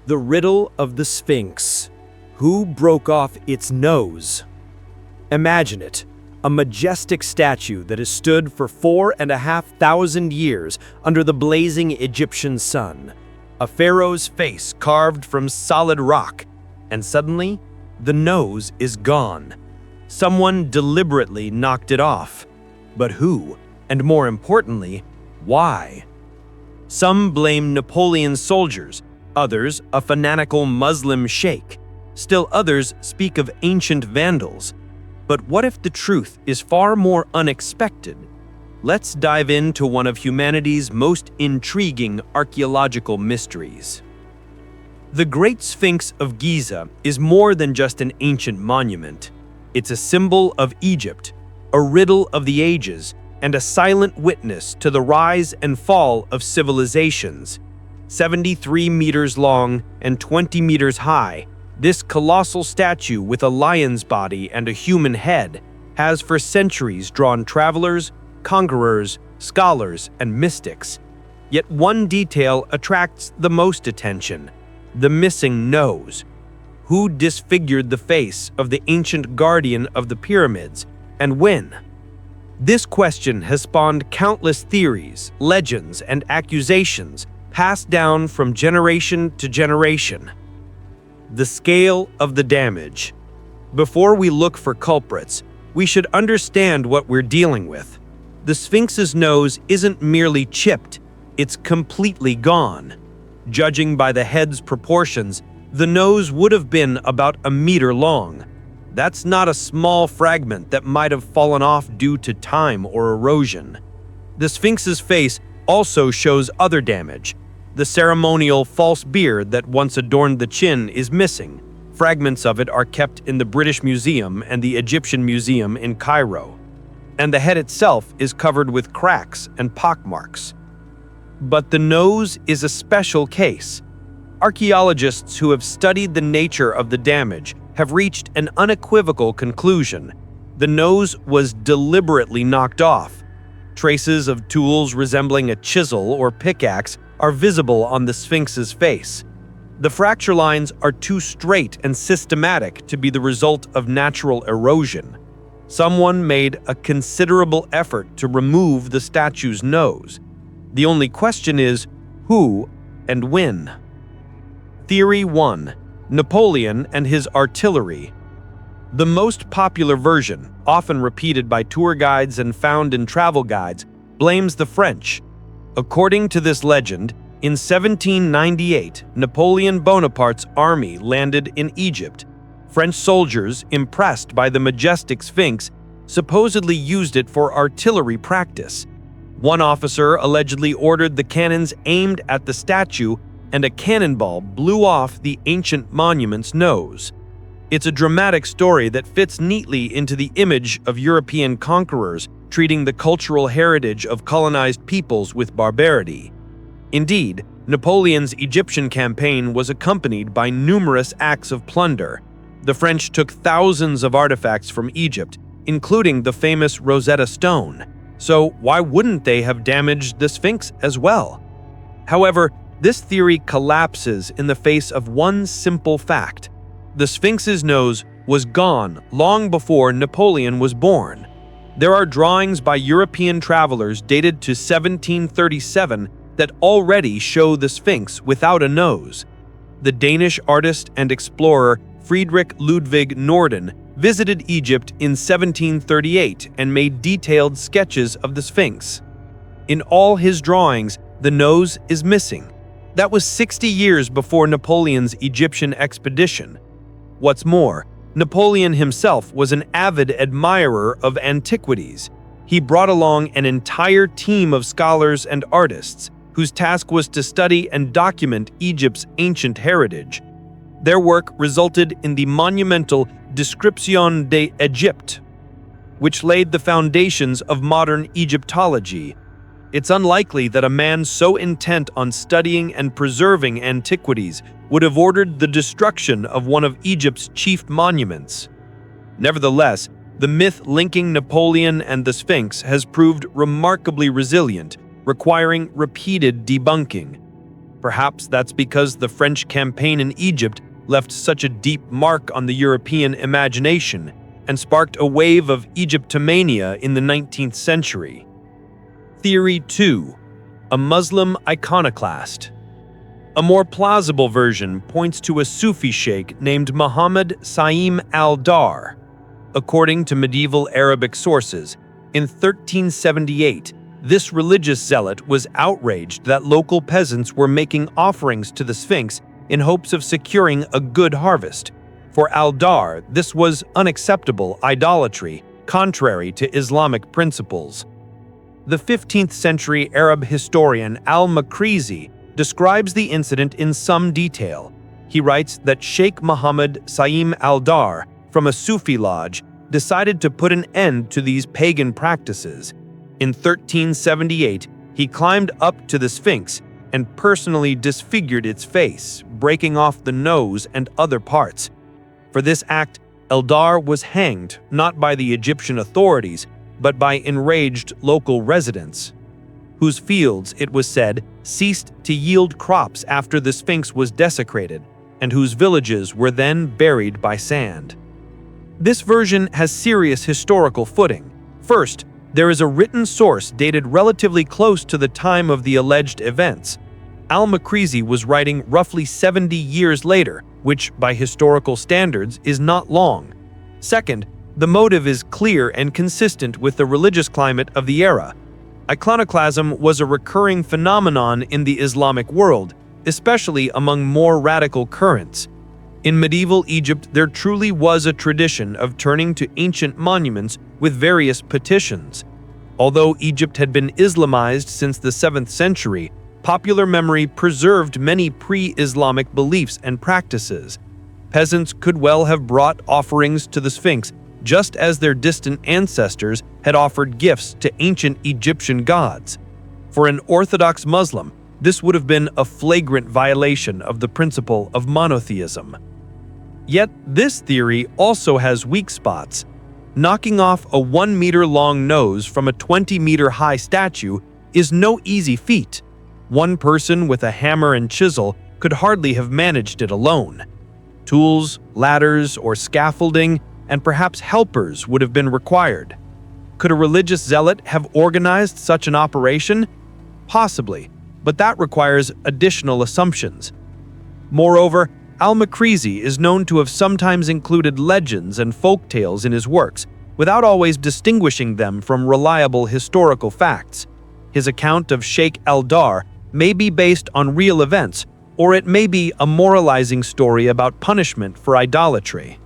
The riddle of the Sphinx. Who broke off its nose? Imagine it, a majestic statue that has stood for 4,500 years under the blazing Egyptian sun. A pharaoh's face carved from solid rock, and suddenly, the nose is gone. Someone deliberately knocked it off. But who? And more importantly, why? Some blame Napoleon's soldiers, others a fanatical Muslim sheikh. Still others speak of ancient vandals. But what if the truth is far more unexpected? Let's dive into one of humanity's most intriguing archaeological mysteries. The Great Sphinx of Giza is more than just an ancient monument. It's a symbol of Egypt, a riddle of the ages, and a silent witness to the rise and fall of civilizations. 73 meters long and 20 meters high, this colossal statue with a lion's body and a human head has for centuries drawn travelers, conquerors, scholars, and mystics. Yet one detail attracts the most attention: the missing nose. Who disfigured the face of the ancient guardian of the pyramids, and when? This question has spawned countless theories, legends, and accusations passed down from generation to generation. The scale of the damage. Before we look for culprits, we should understand what we're dealing with. The Sphinx's nose isn't merely chipped, it's completely gone. Judging by the head's proportions, the nose would have been about a meter long. That's not a small fragment that might have fallen off due to time or erosion. The Sphinx's face also shows other damage. The ceremonial false beard that once adorned the chin is missing. Fragments of it are kept in the British Museum and the Egyptian Museum in Cairo. And the head itself is covered with cracks and pockmarks. But the nose is a special case. Archaeologists who have studied the nature of the damage have reached an unequivocal conclusion. The nose was deliberately knocked off. Traces of tools resembling a chisel or pickaxe are visible on the Sphinx's face. The fracture lines are too straight and systematic to be the result of natural erosion. Someone made a considerable effort to remove the statue's nose. The only question is, who and when? Theory 1. Napoleon and his artillery. The most popular version, often repeated by tour guides and found in travel guides, blames the French. According to this legend, in 1798, Napoleon Bonaparte's army landed in Egypt. French soldiers, impressed by the majestic Sphinx, supposedly used it for artillery practice. One officer allegedly ordered the cannons aimed at the statue, and a cannonball blew off the ancient monument's nose. It's a dramatic story that fits neatly into the image of European conquerors treating the cultural heritage of colonized peoples with barbarity. Indeed, Napoleon's Egyptian campaign was accompanied by numerous acts of plunder. The French took thousands of artifacts from Egypt, including the famous Rosetta Stone. So why wouldn't they have damaged the Sphinx as well? However, this theory collapses in the face of one simple fact. The Sphinx's nose was gone long before Napoleon was born. There are drawings by European travelers dated to 1737 that already show the Sphinx without a nose. The Danish artist and explorer Friedrich Ludwig Norden visited Egypt in 1738 and made detailed sketches of the Sphinx. In all his drawings, the nose is missing. That was 60 years before Napoleon's Egyptian expedition. What's more, Napoleon himself was an avid admirer of antiquities. He brought along an entire team of scholars and artists whose task was to study and document Egypt's ancient heritage. Their work resulted in the monumental Description d'Égypte, which laid the foundations of modern Egyptology. It's unlikely that a man so intent on studying and preserving antiquities would have ordered the destruction of one of Egypt's chief monuments. Nevertheless, the myth linking Napoleon and the Sphinx has proved remarkably resilient, requiring repeated debunking. Perhaps that's because the French campaign in Egypt left such a deep mark on the European imagination and sparked a wave of Egyptomania in the 19th century. Theory 2. A Muslim iconoclast. A more plausible version points to a Sufi sheikh named Muhammad Saim al-Dar. According to medieval Arabic sources, in 1378, this religious zealot was outraged that local peasants were making offerings to the Sphinx in hopes of securing a good harvest. For al-Dar, this was unacceptable idolatry, contrary to Islamic principles. The 15th century Arab historian al-Makrizi describes the incident in some detail. He writes that Sheikh Muhammad Saim al-Dar, from a Sufi lodge, decided to put an end to these pagan practices. In 1378, he climbed up to the Sphinx and personally disfigured its face, breaking off the nose and other parts. For this act, al-Dar was hanged not by the Egyptian authorities, but by enraged local residents, whose fields, it was said, ceased to yield crops after the Sphinx was desecrated, and whose villages were then buried by sand. This version has serious historical footing. First, there is a written source dated relatively close to the time of the alleged events. Al-Makrizi was writing roughly 70 years later, which, by historical standards, is not long. Second, the motive is clear and consistent with the religious climate of the era. Iconoclasm was a recurring phenomenon in the Islamic world, especially among more radical currents. In medieval Egypt, there truly was a tradition of turning to ancient monuments with various petitions. Although Egypt had been Islamized since the 7th century, popular memory preserved many pre-Islamic beliefs and practices. Peasants could well have brought offerings to the Sphinx, just as their distant ancestors had offered gifts to ancient Egyptian gods. For an Orthodox Muslim, this would have been a flagrant violation of the principle of monotheism. Yet this theory also has weak spots. Knocking off a 1-meter-long nose from a 20-meter-high statue is no easy feat. One person with a hammer and chisel could hardly have managed it alone. Tools, ladders, or scaffolding, and perhaps helpers would have been required. Could a religious zealot have organized such an operation? Possibly, but that requires additional assumptions. Moreover, al-Makrizi is known to have sometimes included legends and folk tales in his works, without always distinguishing them from reliable historical facts. His account of Sheikh al-Dar may be based on real events, or it may be a moralizing story about punishment for idolatry.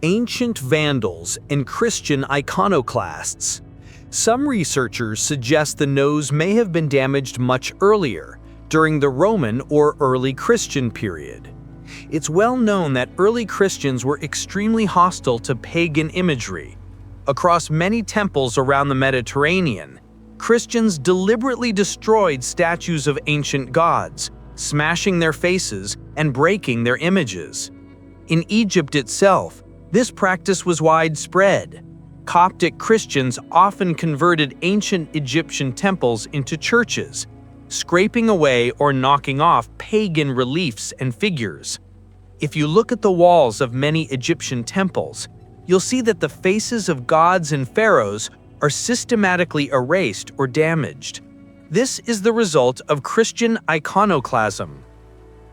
Ancient Vandals and Christian iconoclasts. Some researchers suggest the nose may have been damaged much earlier, during the Roman or early Christian period. It's well known that early Christians were extremely hostile to pagan imagery. Across many temples around the Mediterranean, Christians deliberately destroyed statues of ancient gods, smashing their faces and breaking their images. In Egypt itself, this practice was widespread. Coptic Christians often converted ancient Egyptian temples into churches, scraping away or knocking off pagan reliefs and figures. If you look at the walls of many Egyptian temples, you'll see that the faces of gods and pharaohs are systematically erased or damaged. This is the result of Christian iconoclasm.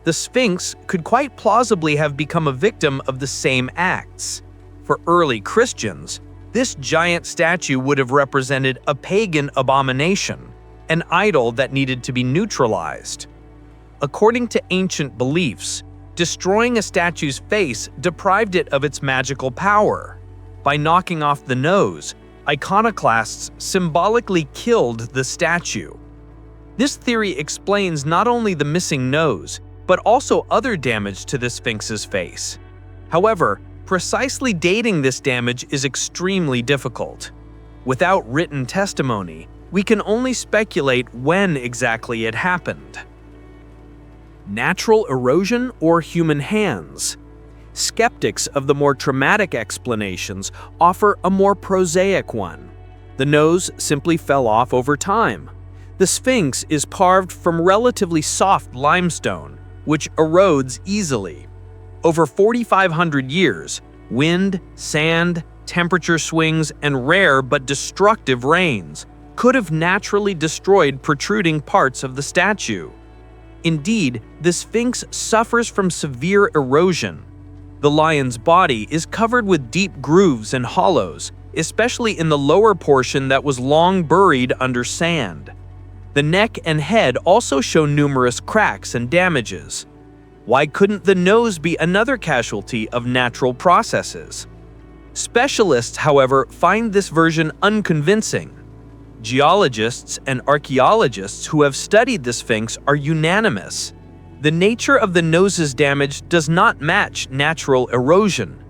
The Sphinx could quite plausibly have become a victim of the same acts. For early Christians, this giant statue would have represented a pagan abomination, an idol that needed to be neutralized. According to ancient beliefs, destroying a statue's face deprived it of its magical power. By knocking off the nose, iconoclasts symbolically killed the statue. This theory explains not only the missing nose, but also other damage to the Sphinx's face. However, precisely dating this damage is extremely difficult. Without written testimony, we can only speculate when exactly it happened. Natural erosion or human hands? Skeptics of the more traumatic explanations offer a more prosaic one. The nose simply fell off over time. The Sphinx is carved from relatively soft limestone, which erodes easily. Over 4,500 years, wind, sand, temperature swings, and rare but destructive rains could have naturally destroyed protruding parts of the statue. Indeed, the Sphinx suffers from severe erosion. The lion's body is covered with deep grooves and hollows, especially in the lower portion that was long buried under sand. The neck and head also show numerous cracks and damages. Why couldn't the nose be another casualty of natural processes? Specialists, however, find this version unconvincing. Geologists and archaeologists who have studied the Sphinx are unanimous. The nature of the nose's damage does not match natural erosion.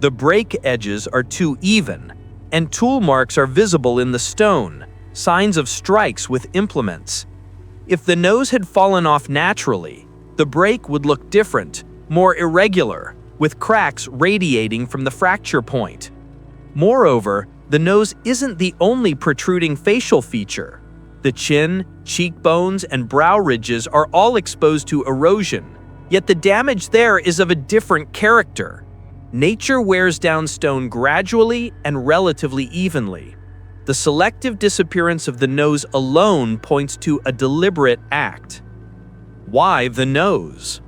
The break edges are too even, and tool marks are visible in the stone, signs of strikes with implements. If the nose had fallen off naturally, the break would look different, more irregular, with cracks radiating from the fracture point. Moreover, the nose isn't the only protruding facial feature. The chin, cheekbones, and brow ridges are all exposed to erosion, yet the damage there is of a different character. Nature wears down stone gradually and relatively evenly. The selective disappearance of the nose alone points to a deliberate act. Why the nose?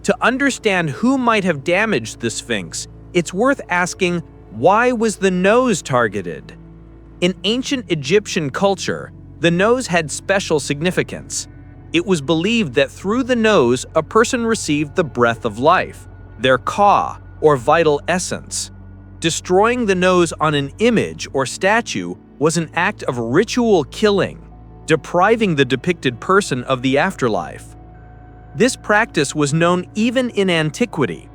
To understand who might have damaged the Sphinx, it's worth asking, why was the nose targeted? In ancient Egyptian culture, the nose had special significance. It was believed that through the nose, a person received the breath of life, their ka, or vital essence. Destroying the nose on an image or statue was an act of ritual killing, depriving the depicted person of the afterlife. This practice was known even in antiquity.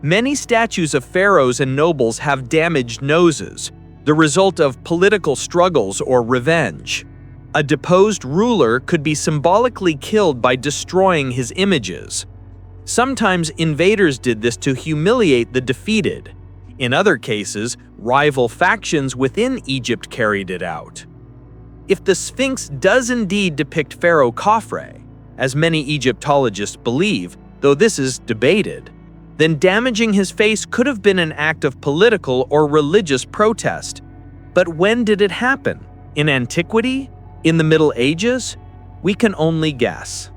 Many statues of pharaohs and nobles have damaged noses, the result of political struggles or revenge. A deposed ruler could be symbolically killed by destroying his images. Sometimes invaders did this to humiliate the defeated. In other cases, rival factions within Egypt carried it out. If the Sphinx does indeed depict Pharaoh Khafre, as many Egyptologists believe, though this is debated, then damaging his face could have been an act of political or religious protest. But when did it happen? In antiquity? In the Middle Ages? We can only guess.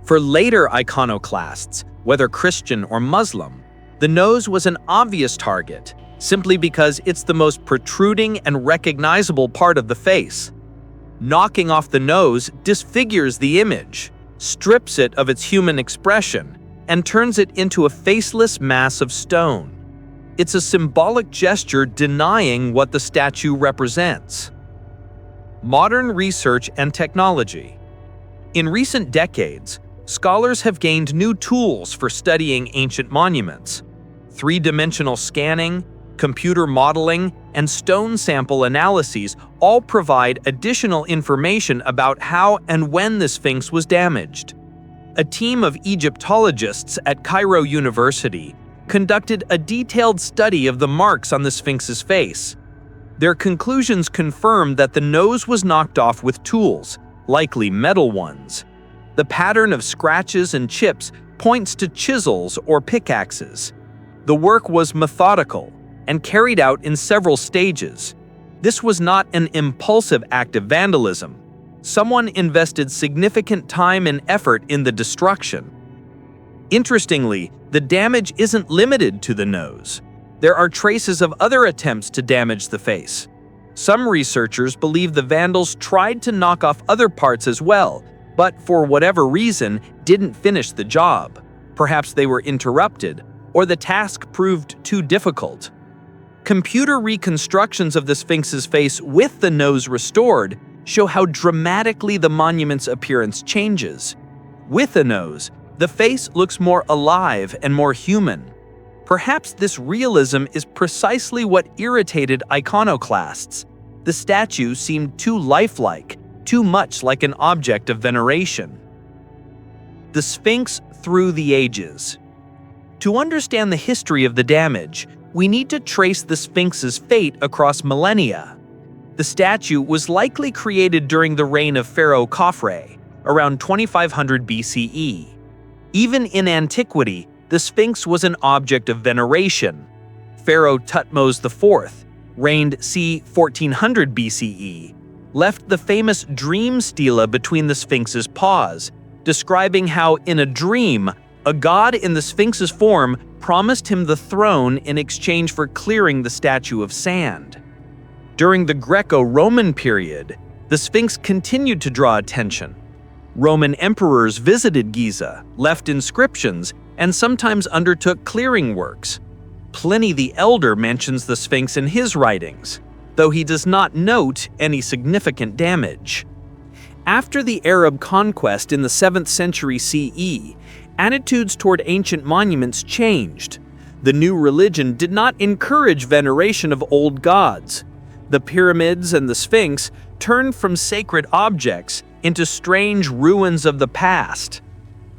For later iconoclasts, whether Christian or Muslim, the nose was an obvious target, simply because it's the most protruding and recognizable part of the face. Knocking off the nose disfigures the image, strips it of its human expression, and turns it into a faceless mass of stone. It's a symbolic gesture denying what the statue represents. Modern research and technology. In recent decades, scholars have gained new tools for studying ancient monuments. Three-dimensional scanning, computer modeling, and stone sample analyses all provide additional information about how and when the Sphinx was damaged. A team of Egyptologists at Cairo University conducted a detailed study of the marks on the Sphinx's face. Their conclusions confirmed that the nose was knocked off with tools, likely metal ones. The pattern of scratches and chips points to chisels or pickaxes. The work was methodical and carried out in several stages. This was not an impulsive act of vandalism. Someone invested significant time and effort in the destruction. Interestingly, the damage isn't limited to the nose. There are traces of other attempts to damage the face. Some researchers believe the vandals tried to knock off other parts as well, but for whatever reason didn't finish the job. Perhaps they were interrupted, or the task proved too difficult. Computer reconstructions of the Sphinx's face with the nose restored show how dramatically the monument's appearance changes. With a nose, the face looks more alive and more human. Perhaps this realism is precisely what irritated iconoclasts. The statue seemed too lifelike, too much like an object of veneration. The Sphinx through the ages. To understand the history of the damage, we need to trace the Sphinx's fate across millennia. The statue was likely created during the reign of Pharaoh Khafre, around 2500 BCE. Even in antiquity, the Sphinx was an object of veneration. Pharaoh Thutmose IV, reigned c. 1400 BCE, left the famous dream stela between the Sphinx's paws, describing how, in a dream, a god in the Sphinx's form promised him the throne in exchange for clearing the statue of sand. During the Greco-Roman period, the Sphinx continued to draw attention. Roman emperors visited Giza, left inscriptions, and sometimes undertook clearing works. Pliny the Elder mentions the Sphinx in his writings, though he does not note any significant damage. After the Arab conquest in the 7th century CE, attitudes toward ancient monuments changed. The new religion did not encourage veneration of old gods. The pyramids and the Sphinx turned from sacred objects into strange ruins of the past.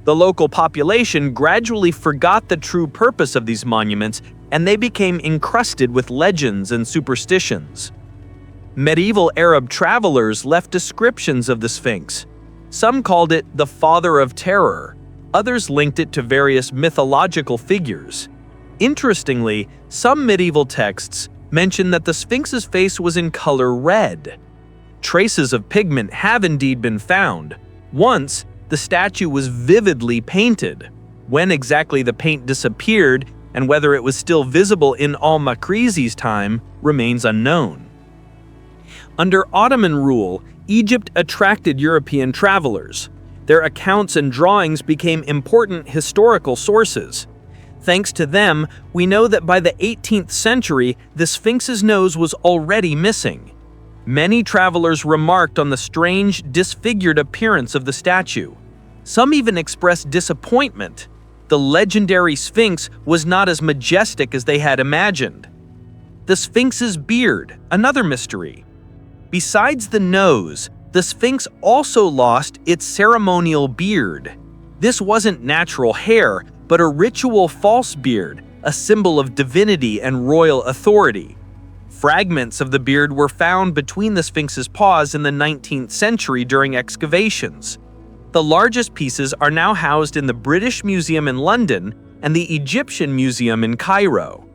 The local population gradually forgot the true purpose of these monuments, and they became encrusted with legends and superstitions. Medieval Arab travelers left descriptions of the Sphinx. Some called it the Father of Terror. Others linked it to various mythological figures. Interestingly, some medieval texts mention that the Sphinx's face was in color red. Traces of pigment have indeed been found. Once, the statue was vividly painted. When exactly the paint disappeared and whether it was still visible in al-Makrizi's time remains unknown. Under Ottoman rule, Egypt attracted European travelers. Their accounts and drawings became important historical sources. Thanks to them, we know that by the 18th century, the Sphinx's nose was already missing. Many travelers remarked on the strange, disfigured appearance of the statue. Some even expressed disappointment. The legendary Sphinx was not as majestic as they had imagined. The Sphinx's beard, another mystery. Besides the nose, the Sphinx also lost its ceremonial beard. This wasn't natural hair, but a ritual false beard, a symbol of divinity and royal authority. Fragments of the beard were found between the Sphinx's paws in the 19th century during excavations. The largest pieces are now housed in the British Museum in London and the Egyptian Museum in Cairo.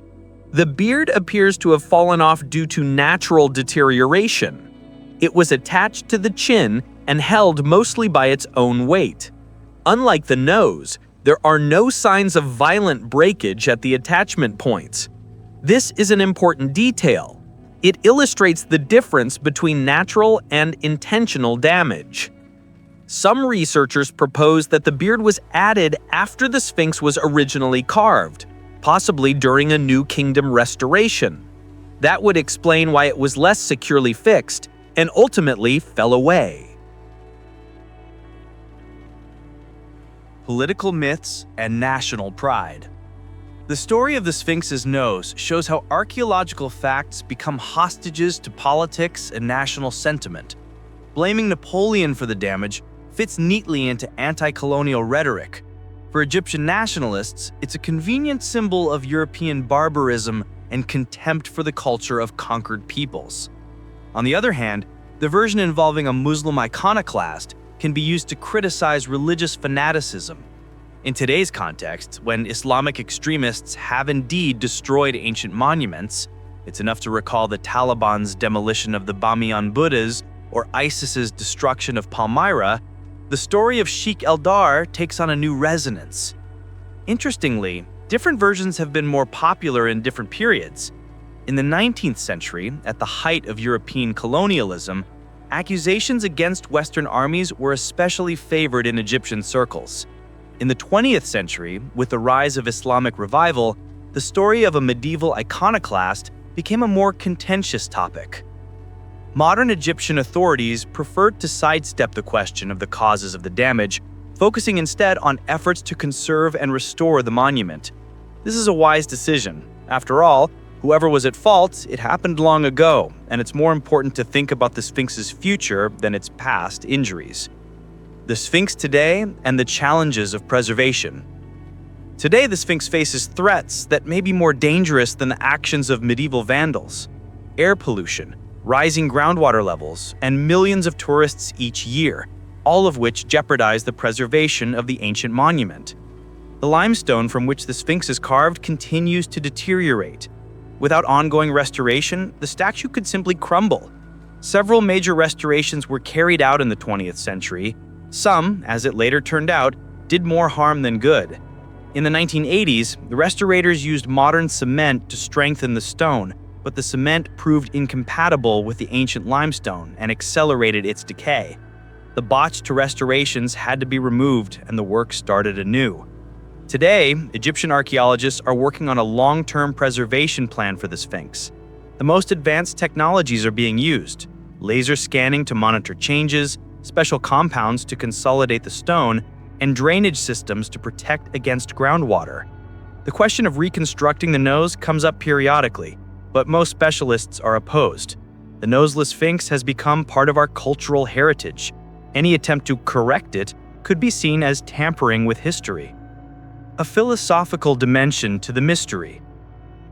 The beard appears to have fallen off due to natural deterioration. It was attached to the chin and held mostly by its own weight. Unlike the nose, there are no signs of violent breakage at the attachment points. This is an important detail. It illustrates the difference between natural and intentional damage. Some researchers propose that the beard was added after the Sphinx was originally carved, possibly during a New Kingdom restoration. That would explain why it was less securely fixed and ultimately fell away. Political myths and national pride. The story of the Sphinx's nose shows how archaeological facts become hostages to politics and national sentiment. Blaming Napoleon for the damage fits neatly into anti-colonial rhetoric. For Egyptian nationalists, it's a convenient symbol of European barbarism and contempt for the culture of conquered peoples. On the other hand, the version involving a Muslim iconoclast can be used to criticize religious fanaticism. In today's context, when Islamic extremists have indeed destroyed ancient monuments, it's enough to recall the Taliban's demolition of the Bamiyan Buddhas or ISIS's destruction of Palmyra, the story of Sheikh Eldar takes on a new resonance. Interestingly, different versions have been more popular in different periods. In the 19th century, at the height of European colonialism, accusations against Western armies were especially favored in Egyptian circles. In the 20th century, with the rise of Islamic revival, the story of a medieval iconoclast became a more contentious topic. Modern Egyptian authorities preferred to sidestep the question of the causes of the damage, focusing instead on efforts to conserve and restore the monument. This is a wise decision. After all, whoever was at fault, it happened long ago, and it's more important to think about the Sphinx's future than its past injuries. The Sphinx today and the challenges of preservation. Today, the Sphinx faces threats that may be more dangerous than the actions of medieval vandals. Air pollution, rising groundwater levels, and millions of tourists each year, all of which jeopardize the preservation of the ancient monument. The limestone from which the Sphinx is carved continues to deteriorate. Without ongoing restoration, the statue could simply crumble. Several major restorations were carried out in the 20th century. Some, as it later turned out, did more harm than good. In the 1980s, the restorators used modern cement to strengthen the stone, but the cement proved incompatible with the ancient limestone and accelerated its decay. The botched restorations had to be removed and the work started anew. Today, Egyptian archaeologists are working on a long-term preservation plan for the Sphinx. The most advanced technologies are being used: laser scanning to monitor changes, special compounds to consolidate the stone, and drainage systems to protect against groundwater. The question of reconstructing the nose comes up periodically, but most specialists are opposed. The noseless Sphinx has become part of our cultural heritage. Any attempt to correct it could be seen as tampering with history. A philosophical dimension to the mystery.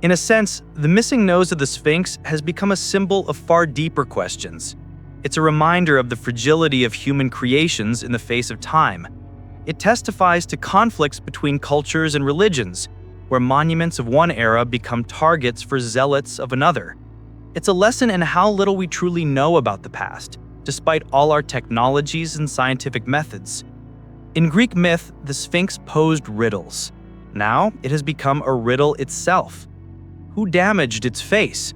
In a sense, the missing nose of the Sphinx has become a symbol of far deeper questions. It's a reminder of the fragility of human creations in the face of time. It testifies to conflicts between cultures and religions, where monuments of one era become targets for zealots of another. It's a lesson in how little we truly know about the past, despite all our technologies and scientific methods. In Greek myth, the Sphinx posed riddles. Now, it has become a riddle itself. Who damaged its face?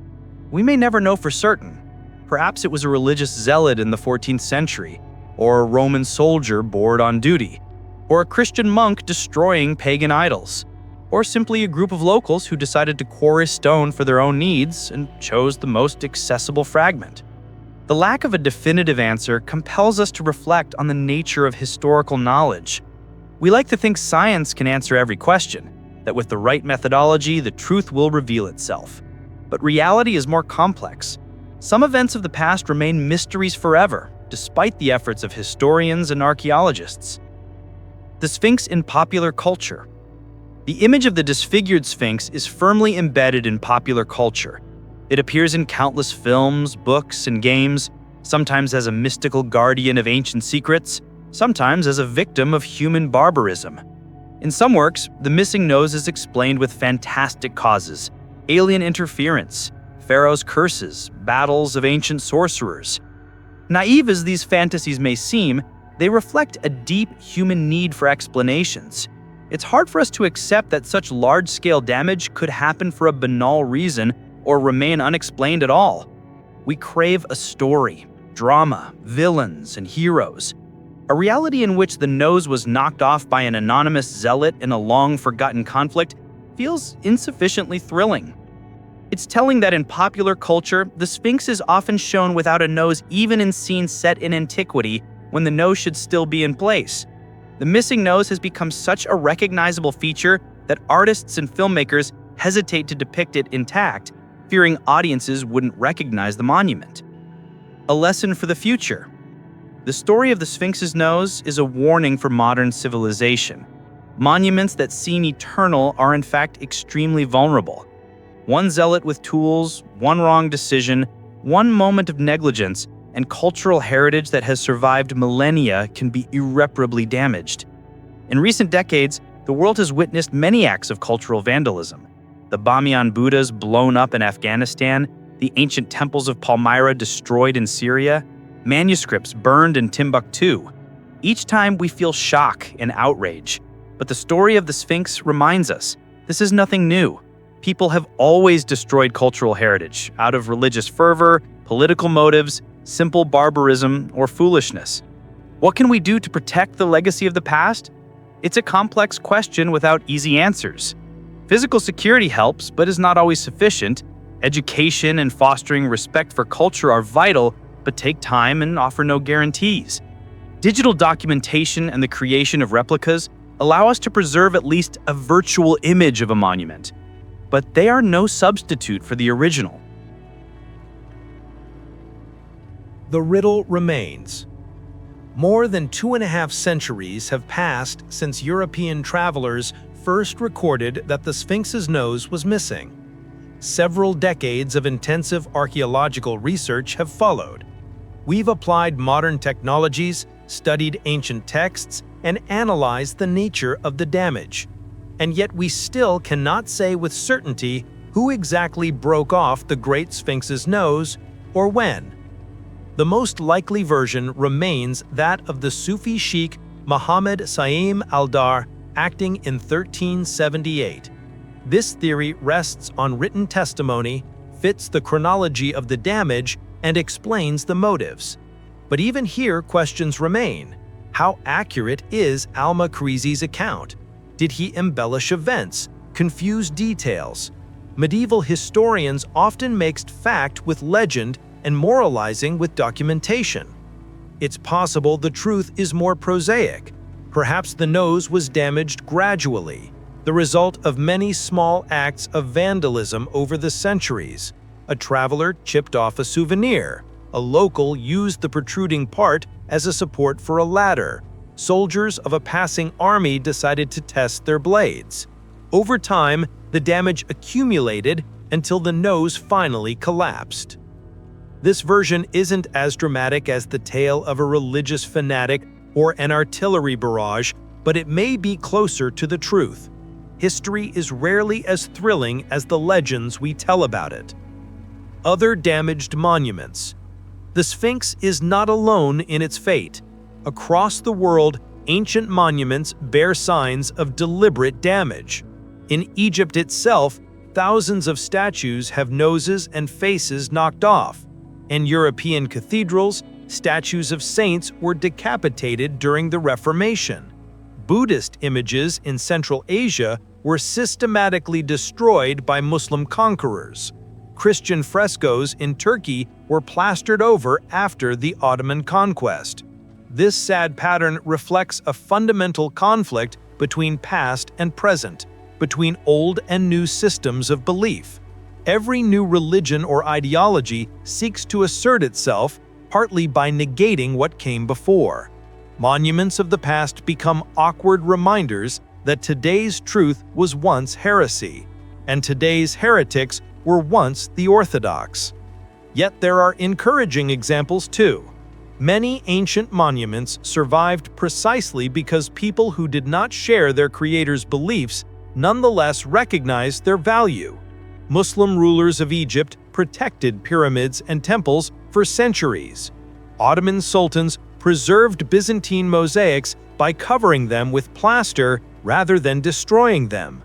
We may never know for certain. Perhaps it was a religious zealot in the 14th century, or a Roman soldier bored on duty, or a Christian monk destroying pagan idols, or simply a group of locals who decided to quarry stone for their own needs and chose the most accessible fragment. The lack of a definitive answer compels us to reflect on the nature of historical knowledge. We like to think science can answer every question, that with the right methodology, the truth will reveal itself. But reality is more complex. Some events of the past remain mysteries forever, despite the efforts of historians and archaeologists. The Sphinx in popular culture. The image of the disfigured Sphinx is firmly embedded in popular culture. It appears in countless films, books, and games, sometimes as a mystical guardian of ancient secrets, sometimes as a victim of human barbarism. In some works, the missing nose is explained with fantastic causes: alien interference, pharaoh's curses, battles of ancient sorcerers. Naive as these fantasies may seem, they reflect a deep human need for explanations. It's hard for us to accept that such large-scale damage could happen for a banal reason or remain unexplained at all. We crave a story, drama, villains, and heroes. A reality in which the nose was knocked off by an anonymous zealot in a long-forgotten conflict feels insufficiently thrilling. It's telling that in popular culture, the Sphinx is often shown without a nose even in scenes set in antiquity when the nose should still be in place. The missing nose has become such a recognizable feature that artists and filmmakers hesitate to depict it intact, fearing audiences wouldn't recognize the monument. A lesson for the future. The story of the Sphinx's nose is a warning for modern civilization. Monuments that seem eternal are in fact extremely vulnerable. One zealot with tools, one wrong decision, one moment of negligence, and cultural heritage that has survived millennia can be irreparably damaged. In recent decades, the world has witnessed many acts of cultural vandalism. The Bamiyan Buddhas blown up in Afghanistan, the ancient temples of Palmyra destroyed in Syria, manuscripts burned in Timbuktu. Each time we feel shock and outrage. But the story of the Sphinx reminds us, this is nothing new. People have always destroyed cultural heritage out of religious fervor, political motives, simple barbarism, or foolishness. What can we do to protect the legacy of the past? It's a complex question without easy answers. Physical security helps, but is not always sufficient. Education and fostering respect for culture are vital, but take time and offer no guarantees. Digital documentation and the creation of replicas allow us to preserve at least a virtual image of a monument, but they are no substitute for the original. The riddle remains. More than 2.5 centuries have passed since European travelers first recorded that the Sphinx's nose was missing. Several decades of intensive archaeological research have followed. We've applied modern technologies, studied ancient texts, and analyzed the nature of the damage. And yet we still cannot say with certainty who exactly broke off the Great Sphinx's nose or when. The most likely version remains that of the Sufi sheikh Muhammad Sa'im al-Dar acting in 1378. This theory rests on written testimony, fits the chronology of the damage, and explains the motives. But even here, questions remain. How accurate is al-Makrizi's account? Did he embellish events, confuse details? Medieval historians often mixed fact with legend and moralizing with documentation. It's possible the truth is more prosaic. Perhaps the nose was damaged gradually, the result of many small acts of vandalism over the centuries. A traveler chipped off a souvenir. A local used the protruding part as a support for a ladder. Soldiers of a passing army decided to test their blades. Over time, the damage accumulated until the nose finally collapsed. This version isn't as dramatic as the tale of a religious fanatic or an artillery barrage, but it may be closer to the truth. History is rarely as thrilling as the legends we tell about it. Other damaged monuments. The Sphinx is not alone in its fate. Across the world, ancient monuments bear signs of deliberate damage. In Egypt itself, thousands of statues have noses and faces knocked off. In European cathedrals, statues of saints were decapitated during the Reformation. Buddhist images in Central Asia were systematically destroyed by Muslim conquerors. Christian frescoes in Turkey were plastered over after the Ottoman conquest. This sad pattern reflects a fundamental conflict between past and present, between old and new systems of belief. Every new religion or ideology seeks to assert itself, partly by negating what came before. Monuments of the past become awkward reminders that today's truth was once heresy, and today's heretics were once the orthodox. Yet there are encouraging examples too. Many ancient monuments survived precisely because people who did not share their creators' beliefs nonetheless recognized their value. Muslim rulers of Egypt protected pyramids and temples for centuries. Ottoman sultans preserved Byzantine mosaics by covering them with plaster rather than destroying them.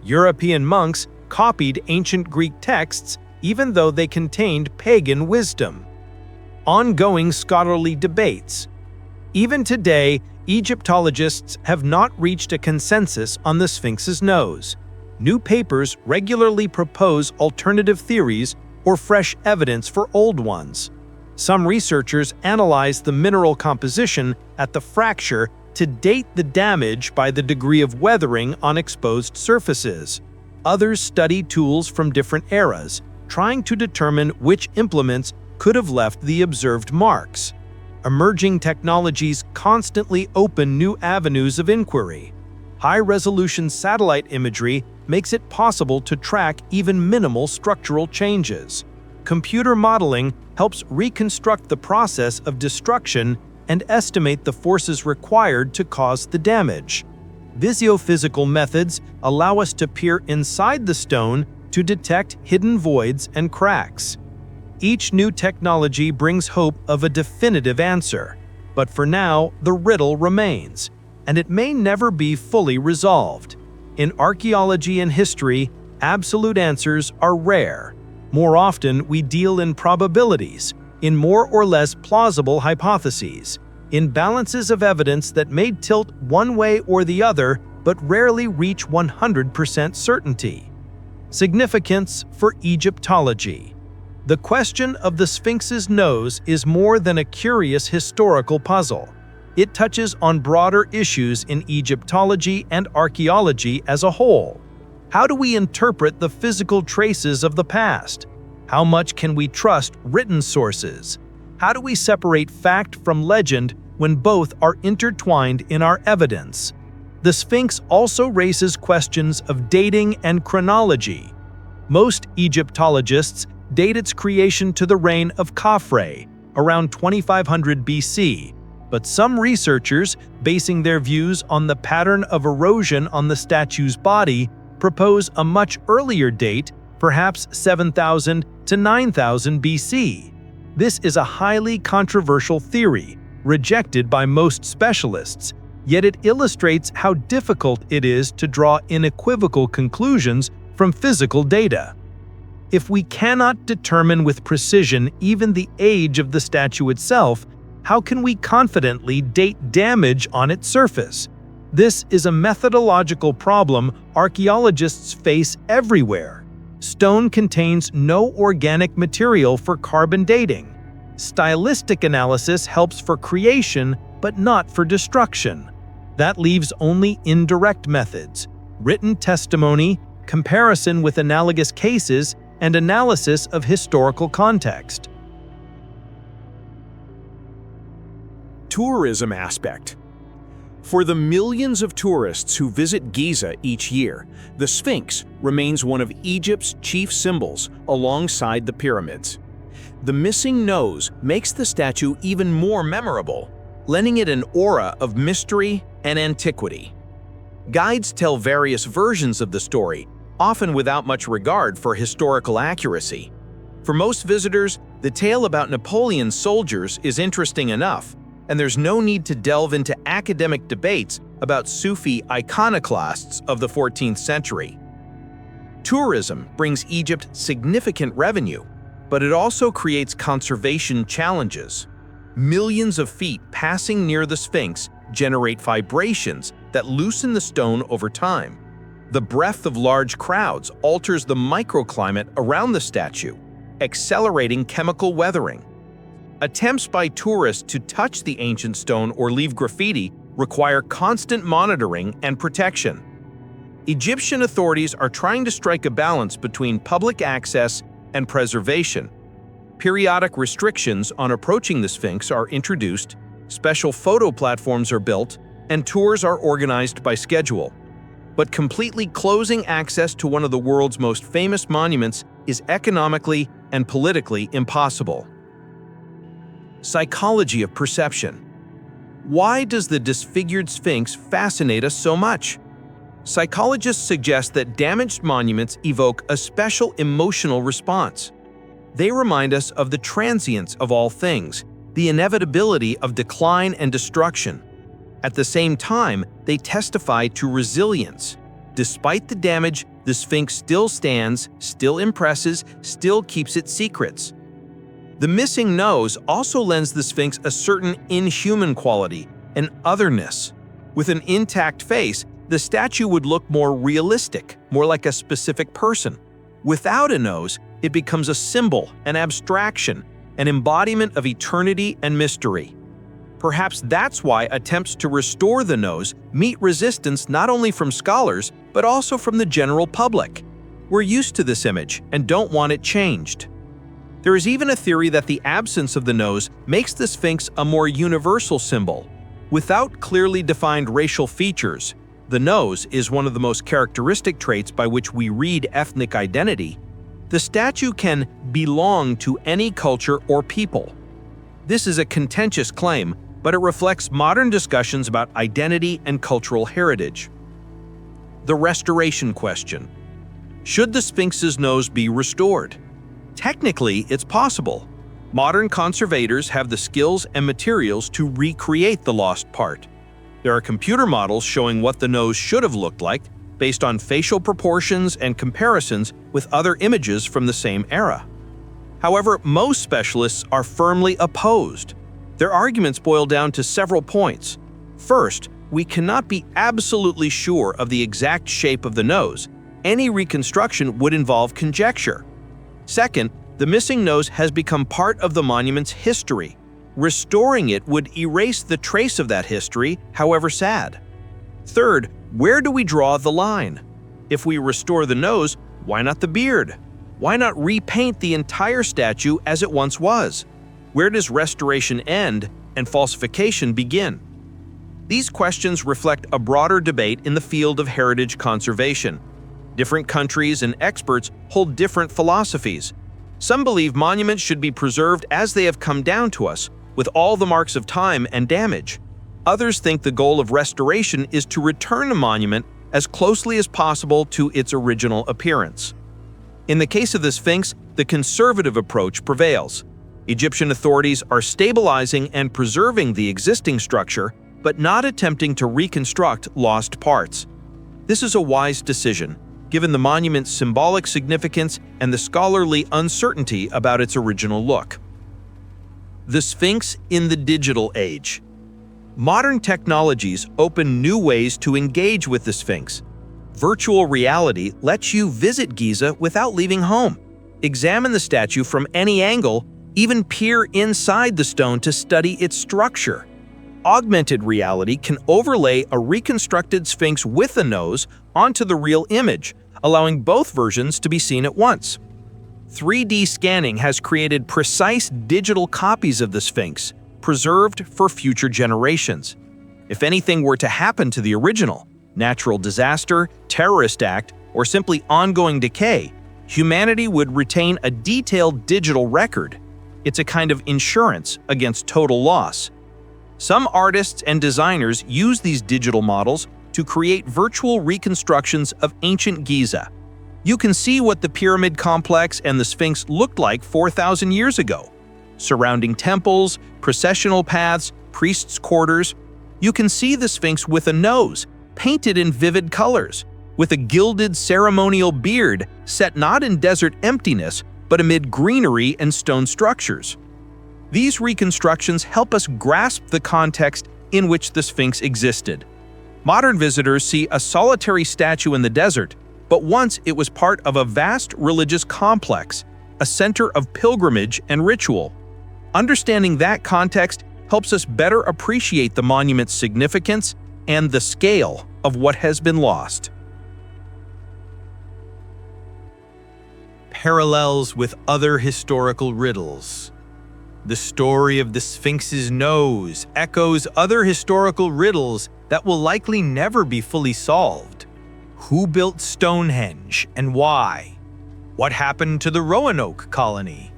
European monks copied ancient Greek texts even though they contained pagan wisdom. Ongoing scholarly debates. Even today, Egyptologists have not reached a consensus on the Sphinx's nose. New papers regularly propose alternative theories or fresh evidence for old ones. Some researchers analyze the mineral composition at the fracture to date the damage by the degree of weathering on exposed surfaces. Others study tools from different eras, trying to determine which implements could have left the observed marks. Emerging technologies constantly open new avenues of inquiry. High-resolution satellite imagery makes it possible to track even minimal structural changes. Computer modeling helps reconstruct the process of destruction and estimate the forces required to cause the damage. Visiophysical methods allow us to peer inside the stone to detect hidden voids and cracks. Each new technology brings hope of a definitive answer, but for now, the riddle remains, and it may never be fully resolved. In archaeology and history, absolute answers are rare. More often, we deal in probabilities, in more or less plausible hypotheses, in balances of evidence that may tilt one way or the other, but rarely reach 100% certainty. Significance for Egyptology. The question of the Sphinx's nose is more than a curious historical puzzle. It touches on broader issues in Egyptology and archaeology as a whole. How do we interpret the physical traces of the past? How much can we trust written sources? How do we separate fact from legend when both are intertwined in our evidence? The Sphinx also raises questions of dating and chronology. Most Egyptologists date its creation to the reign of Khafre, around 2500 BC, but some researchers, basing their views on the pattern of erosion on the statue's body, propose a much earlier date, perhaps 7000 to 9000 BC. This is a highly controversial theory, rejected by most specialists, yet it illustrates how difficult it is to draw unequivocal conclusions from physical data. If we cannot determine with precision even the age of the statue itself, how can we confidently date damage on its surface? This is a methodological problem archaeologists face everywhere. Stone contains no organic material for carbon dating. Stylistic analysis helps for creation, but not for destruction. That leaves only indirect methods: written testimony, comparison with analogous cases, and analysis of historical context. Tourism aspect. For the millions of tourists who visit Giza each year, the Sphinx remains one of Egypt's chief symbols alongside the pyramids. The missing nose makes the statue even more memorable, lending it an aura of mystery and antiquity. Guides tell various versions of the story, often without much regard for historical accuracy. For most visitors, the tale about Napoleon's soldiers is interesting enough, and there's no need to delve into academic debates about Sufi iconoclasts of the 14th century. Tourism brings Egypt significant revenue, but it also creates conservation challenges. Millions of feet passing near the Sphinx generate vibrations that loosen the stone over time. The breath of large crowds alters the microclimate around the statue, accelerating chemical weathering. Attempts by tourists to touch the ancient stone or leave graffiti require constant monitoring and protection. Egyptian authorities are trying to strike a balance between public access and preservation. Periodic restrictions on approaching the Sphinx are introduced, special photo platforms are built, and tours are organized by schedule. But completely closing access to one of the world's most famous monuments is economically and politically impossible. Psychology of perception. Why does the disfigured Sphinx fascinate us so much? Psychologists suggest that damaged monuments evoke a special emotional response. They remind us of the transience of all things, the inevitability of decline and destruction. At the same time, they testify to resilience. Despite the damage, the Sphinx still stands, still impresses, still keeps its secrets. The missing nose also lends the Sphinx a certain inhuman quality, an otherness. With an intact face, the statue would look more realistic, more like a specific person. Without a nose, it becomes a symbol, an abstraction, an embodiment of eternity and mystery. Perhaps that's why attempts to restore the nose meet resistance not only from scholars, but also from the general public. We're used to this image and don't want it changed. There is even a theory that the absence of the nose makes the Sphinx a more universal symbol. Without clearly defined racial features, the nose is one of the most characteristic traits by which we read ethnic identity. The statue can belong to any culture or people. This is a contentious claim, but it reflects modern discussions about identity and cultural heritage. The restoration question. Should the Sphinx's nose be restored? Technically, it's possible. Modern conservators have the skills and materials to recreate the lost part. There are computer models showing what the nose should have looked like based on facial proportions and comparisons with other images from the same era. However, most specialists are firmly opposed. Their arguments boil down to several points. First, we cannot be absolutely sure of the exact shape of the nose. Any reconstruction would involve conjecture. Second, the missing nose has become part of the monument's history. Restoring it would erase the trace of that history, however sad. Third, where do we draw the line? If we restore the nose, why not the beard? Why not repaint the entire statue as it once was? Where does restoration end and falsification begin? These questions reflect a broader debate in the field of heritage conservation. Different countries and experts hold different philosophies. Some believe monuments should be preserved as they have come down to us, with all the marks of time and damage. Others think the goal of restoration is to return a monument as closely as possible to its original appearance. In the case of the Sphinx, the conservative approach prevails. Egyptian authorities are stabilizing and preserving the existing structure, but not attempting to reconstruct lost parts. This is a wise decision, given the monument's symbolic significance and the scholarly uncertainty about its original look. The Sphinx in the digital age. Modern technologies open new ways to engage with the Sphinx. Virtual reality lets you visit Giza without leaving home, examine the statue from any angle, even peer inside the stone to study its structure. Augmented reality can overlay a reconstructed Sphinx with a nose onto the real image, allowing both versions to be seen at once. 3D scanning has created precise digital copies of the Sphinx, preserved for future generations. If anything were to happen to the original, natural disaster, terrorist act, or simply ongoing decay, humanity would retain a detailed digital record. It's a kind of insurance against total loss. Some artists and designers use these digital models to create virtual reconstructions of ancient Giza. You can see what the pyramid complex and the Sphinx looked like 4,000 years ago. Surrounding temples, processional paths, priests' quarters. You can see the Sphinx with a nose, painted in vivid colors, with a gilded ceremonial beard set not in desert emptiness, but amid greenery and stone structures. These reconstructions help us grasp the context in which the Sphinx existed. Modern visitors see a solitary statue in the desert, but once it was part of a vast religious complex, a center of pilgrimage and ritual. Understanding that context helps us better appreciate the monument's significance and the scale of what has been lost. Parallels with other historical riddles. The story of the Sphinx's nose echoes other historical riddles that will likely never be fully solved. Who built Stonehenge and why? What happened to the Roanoke colony?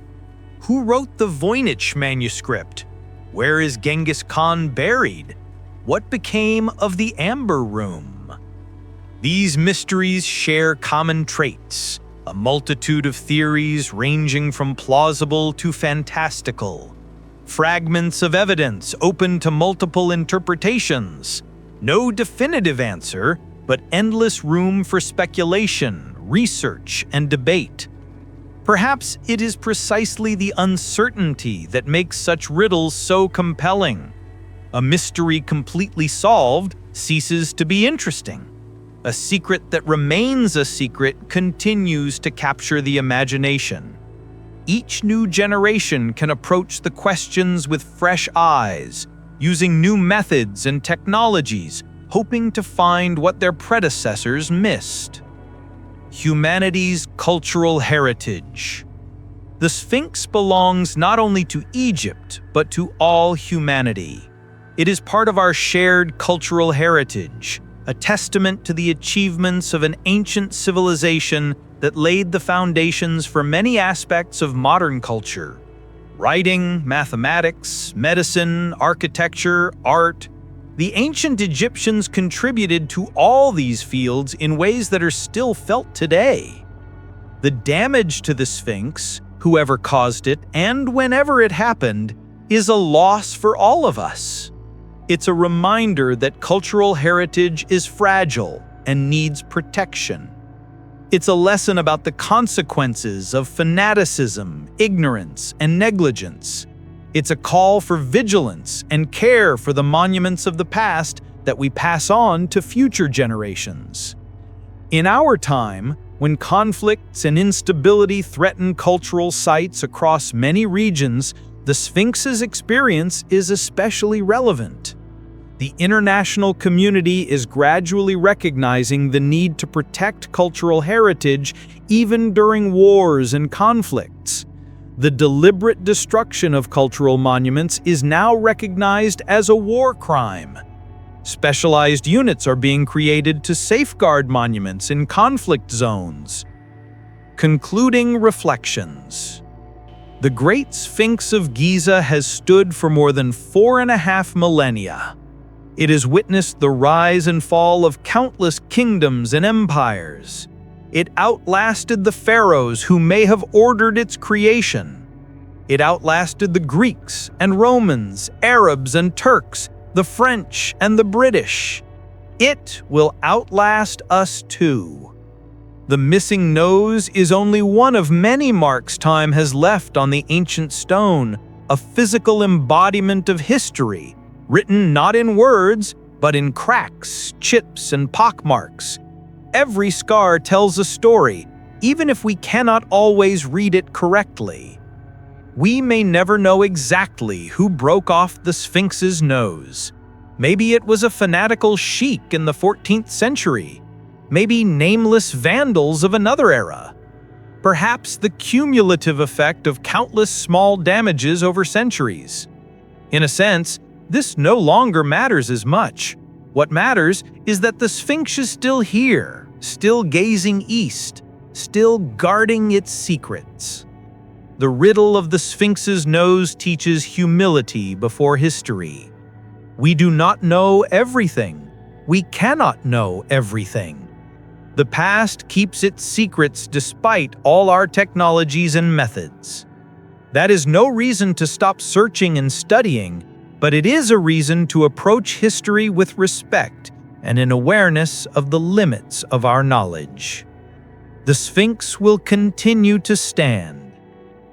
Who wrote the Voynich manuscript? Where is Genghis Khan buried? What became of the Amber Room? These mysteries share common traits, a multitude of theories ranging from plausible to fantastical. Fragments of evidence open to multiple interpretations. No definitive answer, but endless room for speculation, research, and debate. Perhaps it is precisely the uncertainty that makes such riddles so compelling. A mystery completely solved ceases to be interesting. A secret that remains a secret continues to capture the imagination. Each new generation can approach the questions with fresh eyes, using new methods and technologies, hoping to find what their predecessors missed. Humanity's cultural heritage. The Sphinx belongs not only to Egypt, but to all humanity. It is part of our shared cultural heritage, a testament to the achievements of an ancient civilization that laid the foundations for many aspects of modern culture. Writing, mathematics, medicine, architecture, art. The ancient Egyptians contributed to all these fields in ways that are still felt today. The damage to the Sphinx, whoever caused it, and whenever it happened, is a loss for all of us. It's a reminder that cultural heritage is fragile and needs protection. It's a lesson about the consequences of fanaticism, ignorance, and negligence. It's a call for vigilance and care for the monuments of the past that we pass on to future generations. In our time, when conflicts and instability threaten cultural sites across many regions, the Sphinx's experience is especially relevant. The international community is gradually recognizing the need to protect cultural heritage even during wars and conflicts. The deliberate destruction of cultural monuments is now recognized as a war crime. Specialized units are being created to safeguard monuments in conflict zones. Concluding reflections. The Great Sphinx of Giza has stood for more than 4.5 millennia. It has witnessed the rise and fall of countless kingdoms and empires. It outlasted the pharaohs who may have ordered its creation. It outlasted the Greeks and Romans, Arabs and Turks, the French and the British. It will outlast us too. The missing nose is only one of many marks time has left on the ancient stone, a physical embodiment of history, written not in words, but in cracks, chips, and pockmarks. Every scar tells a story, even if we cannot always read it correctly. We may never know exactly who broke off the Sphinx's nose. Maybe it was a fanatical sheik in the 14th century. Maybe nameless vandals of another era. Perhaps the cumulative effect of countless small damages over centuries. In a sense, this no longer matters as much. What matters is that the Sphinx is still here, still gazing east, still guarding its secrets. The riddle of the Sphinx's nose teaches humility before history. We do not know everything. We cannot know everything. The past keeps its secrets despite all our technologies and methods. That is no reason to stop searching and studying, but it is a reason to approach history with respect and an awareness of the limits of our knowledge. The Sphinx will continue to stand.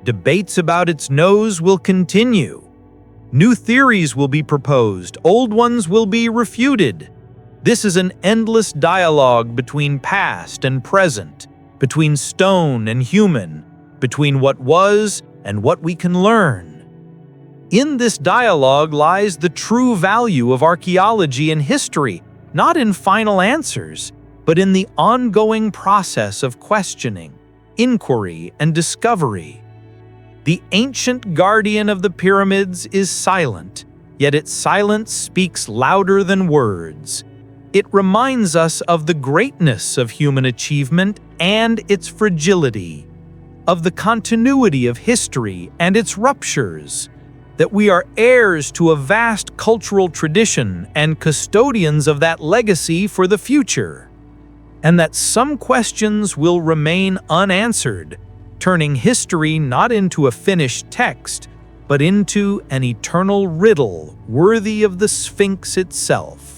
Debates about its nose will continue. New theories will be proposed, old ones will be refuted. This is an endless dialogue between past and present, between stone and human, between what was and what we can learn. In this dialogue lies the true value of archaeology and history, not in final answers, but in the ongoing process of questioning, inquiry, and discovery. The ancient guardian of the pyramids is silent, yet its silence speaks louder than words. It reminds us of the greatness of human achievement and its fragility, of the continuity of history and its ruptures, that we are heirs to a vast cultural tradition and custodians of that legacy for the future, and that some questions will remain unanswered, turning history not into a finished text, but into an eternal riddle worthy of the Sphinx itself.